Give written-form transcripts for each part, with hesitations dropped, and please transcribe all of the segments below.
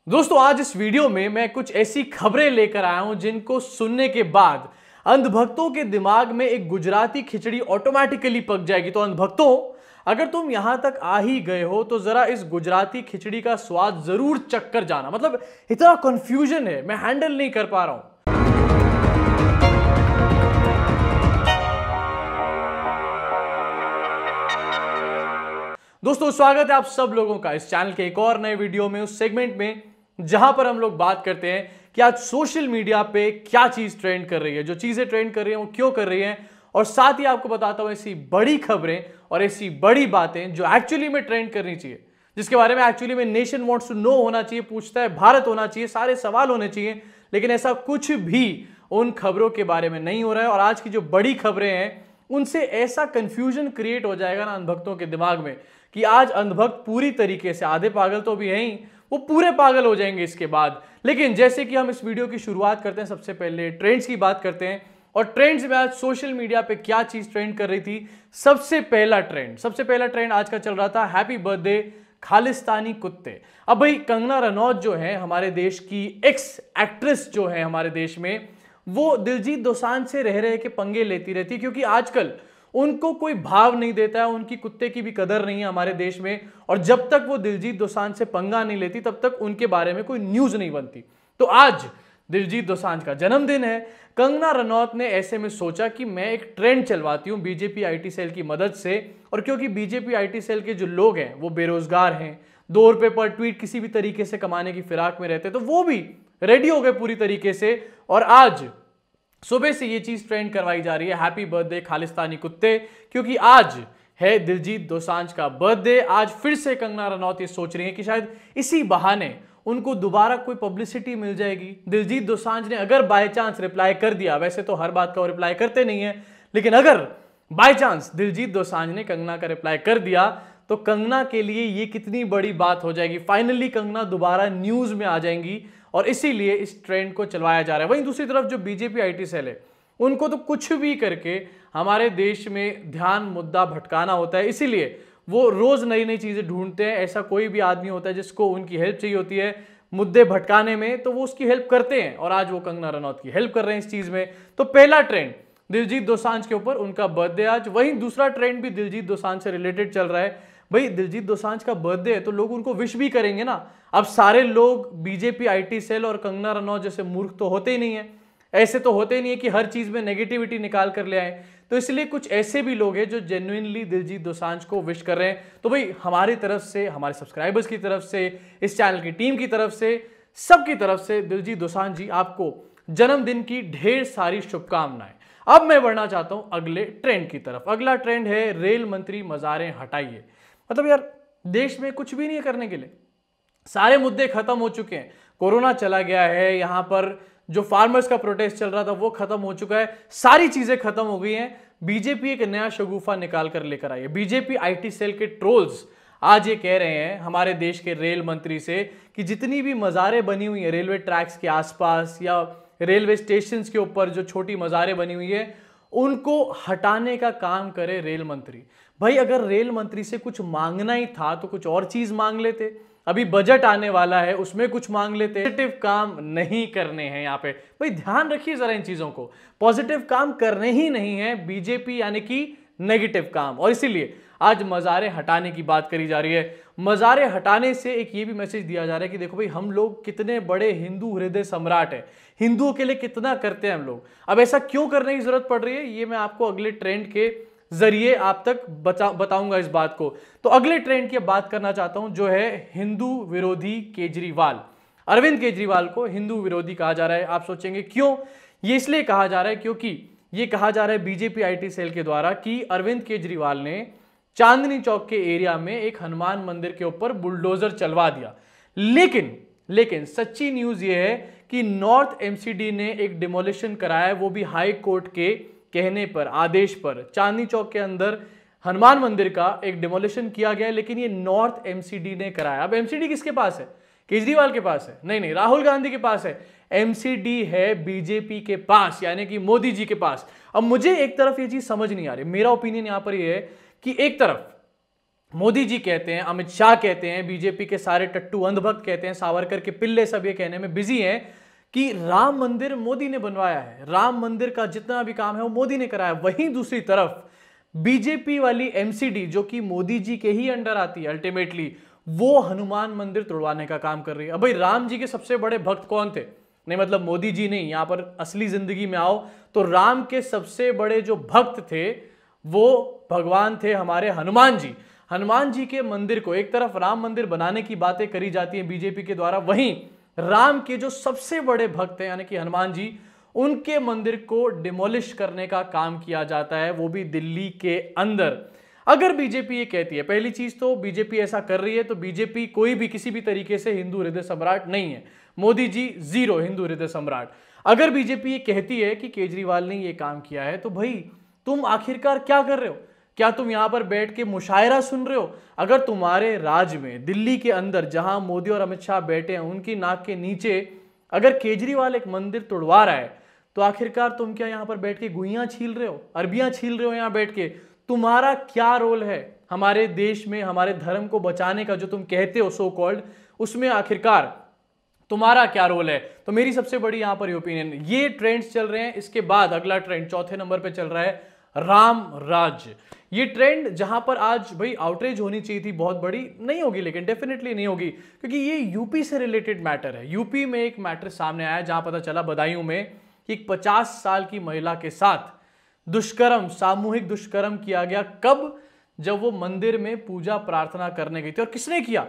दोस्तों आज इस वीडियो में मैं कुछ ऐसी खबरें लेकर आया हूं जिनको सुनने के बाद अंधभक्तों के दिमाग में एक गुजराती खिचड़ी ऑटोमेटिकली पक जाएगी। तो अंधभक्तों, अगर तुम यहां तक आ ही गए हो तो जरा इस गुजराती खिचड़ी का स्वाद जरूर चख कर जाना। मतलब इतना कंफ्यूजन है, मैं हैंडल नहीं कर पा रहा हूं। दोस्तों स्वागत है आप सब लोगों का इस चैनल के एक और नए वीडियो में, उस सेगमेंट में जहां पर हम लोग बात करते हैं कि आज सोशल मीडिया पे क्या चीज ट्रेंड कर रही है, जो चीजें ट्रेंड कर रही हैं वो क्यों कर रही हैं, और साथ ही आपको बताता हूं ऐसी बड़ी खबरें और ऐसी बड़ी बातें जो एक्चुअली में ट्रेंड करनी चाहिए, जिसके बारे में एक्चुअली में नेशन वांट्स टू नो होना चाहिए, पूछता है भारत होना चाहिए, सारे सवाल होने चाहिए, लेकिन ऐसा कुछ भी उन खबरों के बारे में नहीं हो रहा है। और आज की जो बड़ी खबरें हैं उनसे ऐसा कंफ्यूजन क्रिएट हो जाएगा ना अंधभक्तों के दिमाग में कि आज अंधभक्त पूरी तरीके से, आधे पागल तो भी हैं ही, वो पूरे पागल हो जाएंगे इसके बाद। लेकिन जैसे कि हम इस वीडियो की शुरुआत करते हैं, सबसे पहले ट्रेंड्स की बात करते हैं। और ट्रेंड्स में आज सोशल मीडिया पे क्या चीज ट्रेंड कर रही थी। सबसे पहला ट्रेंड आज का चल रहा था हैप्पी बर्थडे खालिस्तानी कुत्ते। अब भाई कंगना रनौत जो है हमारे देश की एक्स एक्ट्रेस जो है हमारे देश में, वो दिलजीत दोसांझ से रह रहे के पंगे लेती रहती, क्योंकि आजकल उनको कोई भाव नहीं देता है, उनकी कुत्ते की भी कदर नहीं है हमारे देश में। और जब तक वो दिलजीत दोसांझ से पंगा नहीं लेती तब तक उनके बारे में कोई न्यूज नहीं बनती। तो आज दिलजीत दोसांझ का जन्मदिन है। कंगना रनौत ने ऐसे में सोचा कि मैं एक ट्रेंड चलवाती हूं बीजेपी आईटी सेल की मदद से। और क्योंकि बीजेपी आईटी सेल के जो लोग हैं वो बेरोजगार हैं, 2 रुपए पर ट्वीट किसी भी तरीके से कमाने की फिराक में रहते, तो वो भी रेडी हो गए पूरी तरीके से। और आज सुबह से ये चीज ट्रेंड करवाई जा रही है, हैप्पी बर्थडे खालिस्तानी कुत्ते, क्योंकि आज है दिलजीत दोसांझ का बर्थडे। आज फिर से कंगना रनौत ये सोच रही है कि शायद इसी बहाने उनको दोबारा कोई पब्लिसिटी मिल जाएगी। दिलजीत दोसांझ ने अगर बाय चांस रिप्लाई कर दिया, वैसे तो हर बात का वो रिप्लाई करते नहीं है, लेकिन अगर बाय चांस दिलजीत दोसांझ ने कंगना का रिप्लाई कर दिया तो कंगना के लिए ये कितनी बड़ी बात हो जाएगी। फाइनली कंगना दोबारा न्यूज में आ जाएंगी और इसीलिए इस ट्रेंड को चलवाया जा रहा है। वहीं दूसरी तरफ जो बीजेपी आईटी सेल है, उनको तो कुछ भी करके हमारे देश में ध्यान मुद्दा भटकाना होता है, इसीलिए वो रोज नई नई चीजें ढूंढते हैं। ऐसा कोई भी आदमी होता है जिसको उनकी हेल्प चाहिए होती है मुद्दे भटकाने में, तो वो उसकी हेल्प करते हैं, और आज वो कंगना रनौत की हेल्प कर रहे हैं इस चीज में। तो पहला ट्रेंड दिलजीत दोसांझ के ऊपर, उनका बर्थडे आज। वहीं दूसरा ट्रेंड भी दिलजीत दोसांझ से रिलेटेड चल रहा है। भाई दिलजीत दोसांझ का बर्थडे है तो लोग उनको विश भी करेंगे ना। अब सारे लोग बीजेपी आईटी सेल और कंगना रनौत जैसे मूर्ख तो होते ही नहीं है, ऐसे तो होते ही नहीं है कि हर चीज में नेगेटिविटी निकाल कर ले आए। तो इसलिए कुछ ऐसे भी लोग हैं जो जेन्युइनली दिलजीत दोसांझ को विश कर रहे हैं। तो भाई हमारी तरफ से, हमारे सब्सक्राइबर्स की तरफ से, इस चैनल की टीम की तरफ से, सबकी तरफ से दिलजीत दोसांझ जी आपको जन्मदिन की ढेर सारी शुभकामनाएं। अब मैं बढ़ना चाहता हूं अगले ट्रेंड की तरफ। अगला ट्रेंड है रेल मंत्री मजारें हटाइए। मतलब यार देश में कुछ भी नहीं है करने के लिए, सारे मुद्दे खत्म हो चुके हैं। कोरोना चला गया है, यहां पर जो फार्मर्स का प्रोटेस्ट चल रहा था वो खत्म हो चुका है, सारी चीजें खत्म हो गई हैं। बीजेपी एक नया शगुफा निकाल कर लेकर आई है। बीजेपी आईटी सेल के ट्रोल्स आज ये कह रहे हैं हमारे देश के रेल मंत्री से कि जितनी भी मज़ारें बनी हुई हैं रेलवे ट्रैक्स के आसपास या रेलवे स्टेशन के ऊपर, जो छोटी मज़ारें बनी हुई है, उनको हटाने का काम करे रेल मंत्री। भाई अगर रेल मंत्री से कुछ मांगना ही था तो कुछ और चीज मांग लेते। अभी बजट आने वाला है, उसमें कुछ मांग लेते। पॉजिटिव काम नहीं करने हैं यहाँ पे। भाई ध्यान रखिए जरा इन चीजों को, पॉजिटिव काम करने ही नहीं है बीजेपी, यानी कि नेगेटिव काम। और इसीलिए आज मज़ारें हटाने की बात करी जा रही है। मज़ारें हटाने से एक ये भी मैसेज दिया जा रहा है कि देखो भाई हम लोग कितने बड़े हिंदू हृदय सम्राट है, हिंदुओं के लिए कितना करते हैं हम लोग। अब ऐसा क्यों करने की जरूरत पड़ रही है ये मैं आपको अगले ट्रेंड के जरिए आप तक बताऊंगा इस बात को। तो अगले ट्रेंड की बात करना चाहता हूं जो है हिंदू विरोधी केजरीवाल। अरविंद केजरीवाल को हिंदू विरोधी कहा जा रहा है। आप सोचेंगे क्यों? ये इसलिए कहा जा रहा है क्योंकि ये कहा जा रहा है बीजेपी आईटी सेल के द्वारा कि अरविंद केजरीवाल ने चांदनी चौक के एरिया में एक हनुमान मंदिर के ऊपर बुलडोजर चलवा दिया। लेकिन सच्ची न्यूज ये है कि नॉर्थ एमसीडी ने एक डिमोलिशन कराया है, वो भी हाई कोर्ट के कहने पर, आदेश पर। चांदनी चौक के अंदर हनुमान मंदिर का एक डिमोलिशन किया गया, लेकिन ये नॉर्थ एमसीडी ने कराया। अब एमसीडी किसके पास है? केजरीवाल के पास है? नहीं, राहुल गांधी के पास है। एमसीडी है बीजेपी के पास, यानी कि मोदी जी के पास। अब मुझे एक तरफ ये चीज समझ नहीं आ रही, मेरा ओपिनियन यहां पर ये है कि एक तरफ मोदी जी कहते हैं, अमित शाह कहते हैं, बीजेपी के सारे टट्टू अंधभक्त कहते हैं, सावरकर के पिल्ले सब ये कहने में बिजी हैं कि राम मंदिर मोदी ने बनवाया है, राम मंदिर का जितना भी काम है वो मोदी ने कराया। वहीं दूसरी तरफ बीजेपी वाली एमसीडी जो कि मोदी जी के ही अंडर आती है अल्टीमेटली, वो हनुमान मंदिर तोड़वाने का काम कर रही है। अब भाई राम जी के सबसे बड़े भक्त कौन थे? नहीं मतलब मोदी जी नहीं, यहां पर असली जिंदगी में आओ तो राम के सबसे बड़े जो भक्त थे वो भगवान थे हमारे हनुमान जी। हनुमान जी के मंदिर को, एक तरफ राम मंदिर बनाने की बातें करी जाती है बीजेपी के द्वारा, वहीं राम के जो सबसे बड़े भक्त हैं यानी कि हनुमान जी, उनके मंदिर को डिमोलिश करने का काम किया जाता है, वो भी दिल्ली के अंदर। अगर बीजेपी ये कहती है, पहली चीज तो बीजेपी ऐसा कर रही है तो बीजेपी कोई भी किसी भी तरीके से हिंदू हृदय सम्राट नहीं है। मोदी जी जीरो हिंदू हृदय सम्राट। अगर बीजेपी ये कहती है कि केजरीवाल ने ये काम किया है तो भाई तुम आखिरकार क्या कर रहे हो? क्या तुम यहां पर बैठ के मुशायरा सुन रहे हो? अगर तुम्हारे राज्य में दिल्ली के अंदर जहां मोदी और अमित शाह बैठे हैं उनकी नाक के नीचे अगर केजरीवाल एक मंदिर तोड़वा रहा है तो आखिरकार तुम क्या यहां पर बैठ के गुइयां छील रहे हो, अरबियां छील रहे हो यहां बैठ के? तुम्हारा क्या रोल है हमारे देश में हमारे धर्म को बचाने का जो तुम कहते हो सो कॉल्ड, उसमें आखिरकार तुम्हारा क्या रोल है? तो मेरी सबसे बड़ी यहां पर ओपिनियन, ये ट्रेंड्स चल रहे हैं। इसके बाद अगला ट्रेंड चौथे नंबर पे चल रहा है राम राज्य। ये ट्रेंड जहां पर आज भाई आउटरीच होनी चाहिए थी बहुत बड़ी, नहीं होगी लेकिन डेफिनेटली नहीं होगी क्योंकि ये यूपी से रिलेटेड मैटर है। यूपी में एक मैटर सामने आया जहां पता चला बदायूं में कि एक 50 साल की महिला के साथ दुष्कर्म, सामूहिक दुष्कर्म किया गया। कब? जब वो मंदिर में पूजा प्रार्थना करने गई थी। और किसने किया?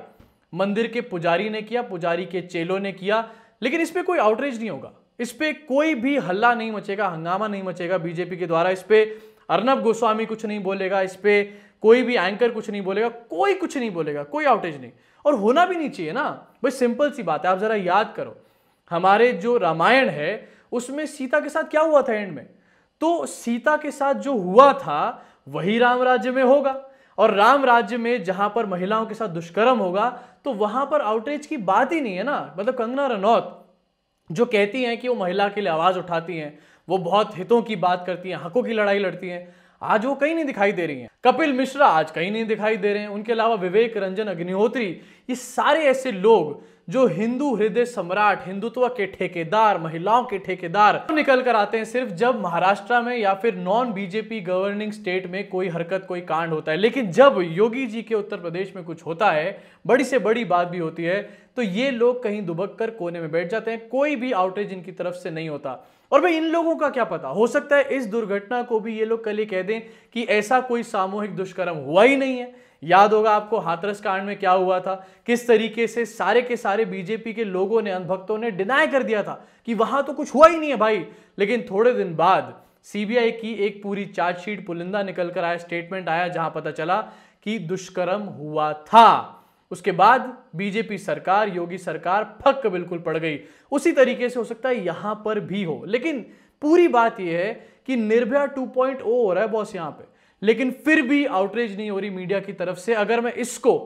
मंदिर के पुजारी ने किया, पुजारी के चेलों ने किया। लेकिन इस पे कोई आउटरीच नहीं होगा, इस पे कोई भी हल्ला नहीं मचेगा, हंगामा नहीं मचेगा बीजेपी के द्वारा। इस पे अर्नब गोस्वामी कुछ नहीं बोलेगा, इस पे कोई भी एंकर कुछ नहीं बोलेगा, कोई कुछ नहीं बोलेगा, कोई आउटेज नहीं। और होना भी नहीं चाहिए ना भाई, सिंपल सी बात है। आप जरा याद करो हमारे जो रामायण है उसमें सीता के साथ क्या हुआ था एंड में? तो सीता के साथ जो हुआ था वही राम राज्य में होगा। और राम राज्य में जहां पर महिलाओं के साथ दुष्कर्म होगा तो वहां पर आउटरीच की बात ही नहीं है ना। मतलब कंगना रनौत जो कहती हैं कि वो महिला के लिए आवाज उठाती हैं, वो बहुत हितों की बात करती हैं, हकों की लड़ाई लड़ती हैं, आज वो कहीं नहीं दिखाई दे रही हैं। कपिल मिश्रा आज कहीं नहीं दिखाई दे रहे हैं। उनके अलावा विवेक रंजन अग्निहोत्री, ये सारे ऐसे लोग जो हिंदू हृदय सम्राट, हिंदुत्व के ठेकेदार, महिलाओं के ठेकेदार निकल कर आते हैं सिर्फ जब महाराष्ट्र में या फिर नॉन बीजेपी गवर्निंग स्टेट में कोई हरकत, कोई कांड होता है। लेकिन जब योगी जी के उत्तर प्रदेश में कुछ होता है, बड़ी से बड़ी बात भी होती है, तो ये लोग कहीं दुबक कर कोने में बैठ जाते हैं। कोई भी आउटरीच इनकी तरफ से नहीं होता। और भाई इन लोगों का क्या पता, हो सकता है इस दुर्घटना को भी ये लोग कल ही कह दें कि ऐसा कोई सामूहिक दुष्कर्म हुआ ही नहीं है। याद होगा आपको हाथरस कांड में क्या हुआ था, किस तरीके से सारे के सारे बीजेपी के लोगों ने, अंधभक्तों ने डिनाई कर दिया था कि वहां तो कुछ हुआ ही नहीं है भाई। लेकिन थोड़े दिन बाद सीबीआई की एक पूरी चार्जशीट पुलिंदा निकल कर आया, स्टेटमेंट आया जहां पता चला कि दुष्कर्म हुआ था। उसके बाद बीजेपी सरकार, योगी सरकार फक बिल्कुल पड़ गई। उसी तरीके से हो सकता है यहां पर भी हो। लेकिन पूरी बात यह है कि निर्भया 2.0 हो रहा है बॉस यहां पे, लेकिन फिर भी आउटरीच नहीं हो रही मीडिया की तरफ से। अगर मैं इसको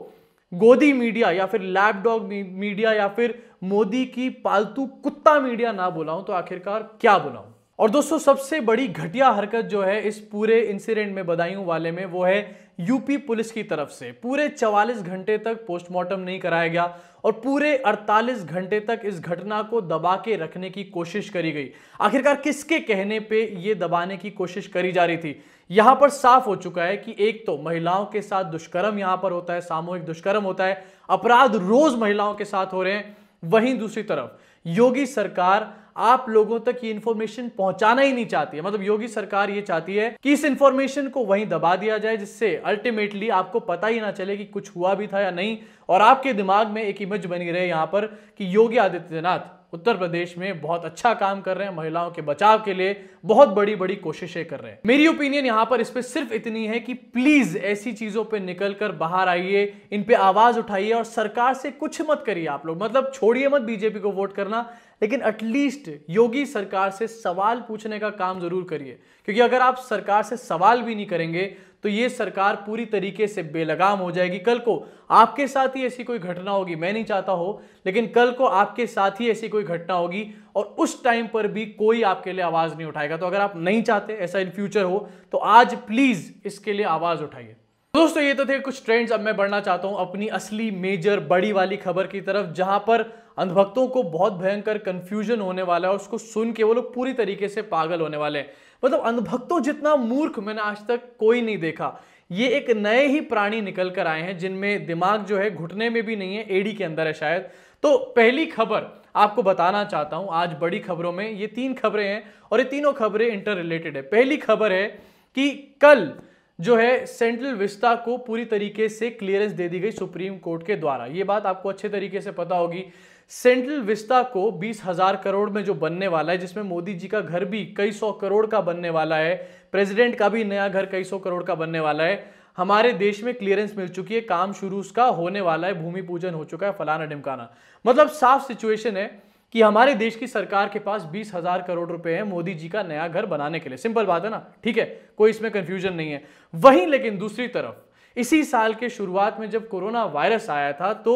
गोदी मीडिया या फिर लैपडॉग मीडिया या फिर मोदी की पालतू कुत्ता मीडिया ना बुलाऊं तो आखिरकार क्या बुलाऊं? और दोस्तों सबसे बड़ी घटिया हरकत जो है इस पूरे इंसिडेंट में, बदायूं वाले में, वो है यूपी पुलिस की तरफ से पूरे 44 घंटे तक पोस्टमार्टम नहीं कराया गया और पूरे 48 घंटे तक इस घटना को दबा के रखने की कोशिश करी गई। आखिरकार किसके कहने पे ये दबाने की कोशिश करी जा रही थी? यहां पर साफ हो चुका है कि एक तो महिलाओं के साथ दुष्कर्म यहां पर होता है, सामूहिक दुष्कर्म होता है, अपराध रोज महिलाओं के साथ हो रहे हैं। वहीं दूसरी तरफ योगी सरकार आप लोगों तक ये इंफॉर्मेशन पहुंचाना ही नहीं चाहती है। मतलब योगी सरकार ये चाहती है कि इस इंफॉर्मेशन को वहीं दबा दिया जाए, जिससे अल्टीमेटली आपको पता ही ना चले कि कुछ हुआ भी था या नहीं, और आपके दिमाग में एक इमेज बनी रहे यहां पर कि योगी आदित्यनाथ उत्तर प्रदेश में बहुत अच्छा काम कर रहे हैं, महिलाओं के बचाव के लिए बहुत बड़ी बड़ी कोशिशें कर रहे हैं। मेरी ओपिनियन यहां पर इस पे सिर्फ इतनी है कि प्लीज ऐसी चीजों पे निकलकर बाहर आइए, इन पे आवाज उठाइए और सरकार से कुछ मत करिए आप लोग। मतलब छोड़िए मत बीजेपी को वोट करना, लेकिन एटलीस्ट योगी सरकार से सवाल पूछने का काम जरूर करिए। क्योंकि अगर आप सरकार से सवाल भी नहीं करेंगे तो ये सरकार पूरी तरीके से बेलगाम हो जाएगी। कल को आपके साथ ही ऐसी कोई घटना होगी, मैं नहीं चाहता हो, लेकिन कल को आपके साथ ही ऐसी कोई घटना होगी और उस टाइम पर भी कोई आपके लिए आवाज नहीं उठाएगा। तो अगर आप नहीं चाहते ऐसा इन फ्यूचर हो तो आज प्लीज इसके लिए आवाज उठाइए। दोस्तों ये तो थे कुछ ट्रेंड्स। अब मैं बढ़ना चाहता हूं अपनी असली मेजर बड़ी वाली खबर की तरफ, जहां पर अंधभक्तों को बहुत भयंकर कंफ्यूजन होने वाला है और उसको सुन के वो लोग पूरी तरीके से पागल होने वाले हैं। मतलब अंधभक्तों जितना मूर्ख मैंने आज तक कोई नहीं देखा। ये एक नए ही प्राणी निकल कर आए हैं जिनमें दिमाग जो है घुटने में भी नहीं है, एड़ी के अंदर है शायद। तो पहली खबर आपको बताना चाहता हूं आज बड़ी खबरों में। ये 3 खबरें हैं और ये तीनों खबरें इंटर रिलेटेड है। पहली खबर है कि कल जो है सेंट्रल विस्टा को पूरी तरीके से क्लियरेंस दे दी गई सुप्रीम कोर्ट के द्वारा। ये बात आपको अच्छे तरीके से पता होगी। सेंट्रल विस्टा को 20,000 करोड़ में जो बनने वाला है, जिसमें मोदी जी का घर भी कई सौ करोड़ का बनने वाला है, प्रेसिडेंट का भी नया घर कई सौ करोड़ का बनने वाला है, हमारे देश में क्लियरेंस मिल चुकी है, काम शुरू उसका होने वाला है, भूमि पूजन हो चुका है, फलाना ढिमकाना। मतलब साफ सिचुएशन है कि हमारे देश की सरकार के पास 20,000 करोड़ रुपए हैं मोदी जी का नया घर बनाने के लिए। सिंपल बात है ना, ठीक है, कोई इसमें कंफ्यूजन नहीं है। वहीं लेकिन दूसरी तरफ इसी साल के शुरुआत में जब कोरोना वायरस आया था तो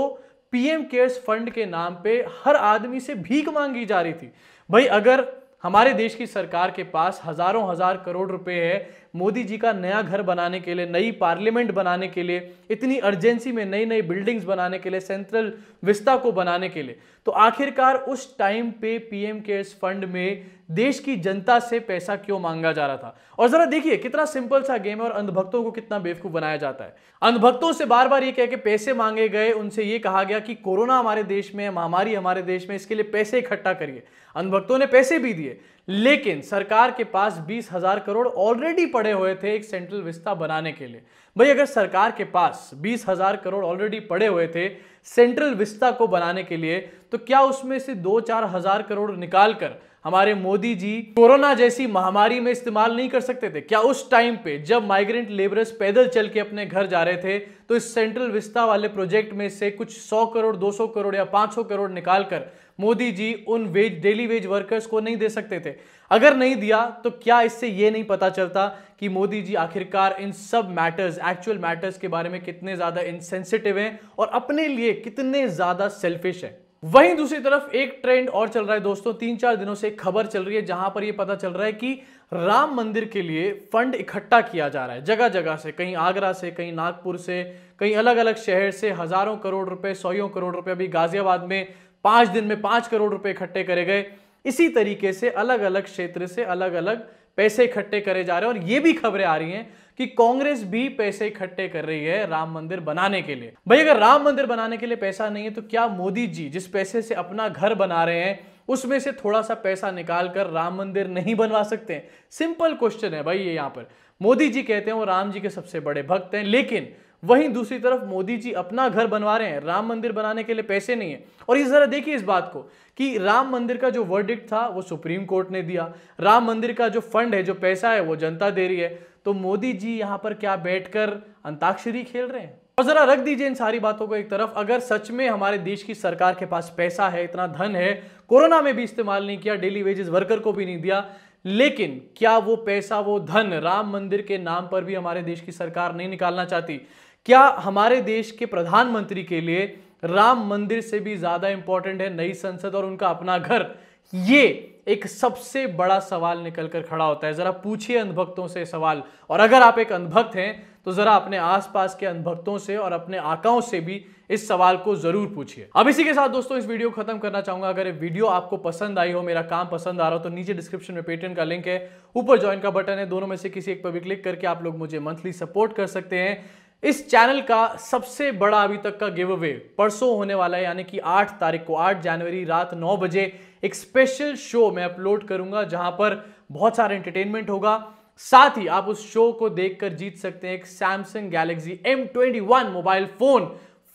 पीएम केयर्स फंड के नाम पे हर आदमी से भीख मांगी जा रही थी। भाई अगर हमारे देश की सरकार के पास हजारों हजार करोड़ रुपए है मोदी जी का नया घर बनाने के लिए, नई पार्लियामेंट बनाने के लिए, इतनी अर्जेंसी में नई नई बिल्डिंग्स बनाने के लिए, सेंट्रल विस्टा को बनाने के लिए, तो आखिरकार उस टाइम पे पीएम केयर्स फंड में देश की जनता से पैसा क्यों मांगा जा रहा था? और जरा देखिए कितना सिंपल सा गेम है और अंधभक्तों को कितना बेवकूफ बनाया जाता है। अंधभक्तों से बार बार ये कह के पैसे मांगे गए, उनसे ये कहा गया कि कोरोना हमारे देश में, महामारी हमारे देश में, इसके लिए पैसे इकट्ठा करिए। अंधभक्तों ने पैसे भी दिए, लेकिन सरकार के पास 20,000 करोड़ ऑलरेडी पड़े हुए थे एक सेंट्रल विस्टा बनाने के लिए। भाई अगर सरकार के पास 20,000 करोड़ ऑलरेडी पड़े हुए थे सेंट्रल विस्टा को बनाने के लिए, तो क्या उसमें से 2-4 हजार करोड़ निकालकर हमारे मोदी जी कोरोना जैसी महामारी में इस्तेमाल नहीं कर सकते थे? क्या उस टाइम पे जब माइग्रेंट लेबरर्स पैदल चल के अपने घर जा रहे थे तो इस सेंट्रल विस्टा वाले प्रोजेक्ट में से कुछ 100 करोड़, 200 करोड़ या 500 करोड़ निकालकर मोदी जी उन डेली वेज वर्कर्स को नहीं दे सकते थे? अगर नहीं दिया तो क्या इससे यह नहीं पता चलता कि मोदी जी आखिरकार इन सब मैटर्स, एक्चुअल मैटर्स के बारे में कितने ज्यादा इनसेंसिटिव हैं और अपने लिए कितने ज्यादा सेल्फिश हैं? वहीं दूसरी तरफ एक ट्रेंड और चल रहा है दोस्तों। 3-4 दिनों से एक खबर चल रही है जहां पर यह पता चल रहा है कि राम मंदिर के लिए फंड इकट्ठा किया जा रहा है जगह जगह से, कहीं आगरा से, कहीं नागपुर से, कहीं अलग अलग शहर से हजारों करोड़ रुपए, 100 करोड़ रुपए। अभी गाजियाबाद में 5 दिन में 5 करोड़ रुपए इकट्ठे करे गए। इसी तरीके से अलग अलग क्षेत्र से अलग अलग पैसे इकट्ठे करे जा रहे हैं और ये भी खबरें आ रही हैं कि कांग्रेस भी पैसे इकट्ठे कर रही है राम मंदिर बनाने के लिए। भाई अगर राम मंदिर बनाने के लिए पैसा नहीं है तो क्या मोदी जी जिस पैसे से अपना घर बना रहे हैं उसमें से थोड़ा सा पैसा निकालकर राम मंदिर नहीं बनवा सकते हैं? सिंपल क्वेश्चन है भाई ये। यहां पर मोदी जी कहते हैं वो राम जी के सबसे बड़े भक्त हैं, लेकिन वहीं दूसरी तरफ मोदी जी अपना घर बनवा रहे हैं, राम मंदिर बनाने के लिए पैसे नहीं है। और इस जरा देखिए इस बात को कि राम मंदिर का जो वर्डिक्ट था वो सुप्रीम कोर्ट ने दिया, राम मंदिर का जो फंड है, जो पैसा है, वो जनता दे रही है, तो मोदी जी यहां पर क्या बैठकर अंताक्षरी खेल रहे हैं? और जरा रख दीजिए इन सारी बातों को एक तरफ। अगर सच में हमारे देश की सरकार के पास पैसा है, इतना धन है, कोरोना में भी इस्तेमाल नहीं किया, डेली वेजेस वर्कर को भी नहीं दिया, लेकिन क्या वो पैसा, वो धन राम मंदिर के नाम पर भी हमारे देश की सरकार नहीं निकालना चाहती? क्या हमारे देश के प्रधानमंत्री के लिए राम मंदिर से भी ज्यादा इंपॉर्टेंट है नई संसद और उनका अपना घर? ये एक सबसे बड़ा सवाल निकल कर खड़ा होता है। जरा पूछिए अंधभक्तों से सवाल, और अगर आप एक अंधभक्त हैं तो जरा अपने आसपास के अंधभक्तों से और अपने आकाओं से भी इस सवाल को जरूर पूछिए। अब इसी के साथ दोस्तों इस वीडियो को खत्म करना चाहूंगा। अगर ये वीडियो आपको पसंद आई हो, मेरा काम पसंद आ रहा हो, तो नीचे डिस्क्रिप्शन में पेटीएम का लिंक है, ऊपर ज्वाइन का बटन है, दोनों में से किसी एक पर भी क्लिक करके आप लोग मुझे मंथली सपोर्ट कर सकते हैं। इस चैनल का सबसे बड़ा अभी तक का गिव अवे परसों होने वाला है, यानी कि 8 तारीख को, 8 जनवरी रात 9 बजे एक स्पेशल शो मैं अपलोड करूंगा जहां पर बहुत सारा एंटरटेनमेंट होगा। साथ ही आप उस शो को देखकर जीत सकते हैं एक Samsung Galaxy M21 mobile phone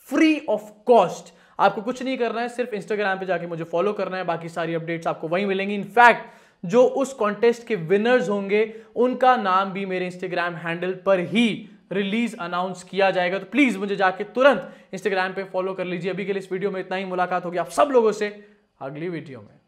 free of cost. आपको कुछ नहीं करना है, सिर्फ इंस्टाग्राम पे जाके मुझे फॉलो करना है, बाकी सारी अपडेट्स आपको वहीं मिलेंगी। इनफैक्ट जो उस कॉन्टेस्ट के विनर्स होंगे उनका नाम भी मेरे इंस्टाग्राम हैंडल पर ही रिलीज अनाउंस किया जाएगा। तो प्लीज मुझे जाके तुरंत इंस्टाग्राम पे फॉलो कर लीजिए। अभी के लिए इस वीडियो में इतना ही। मुलाकात होगी आप सब लोगों से अगली वीडियो में।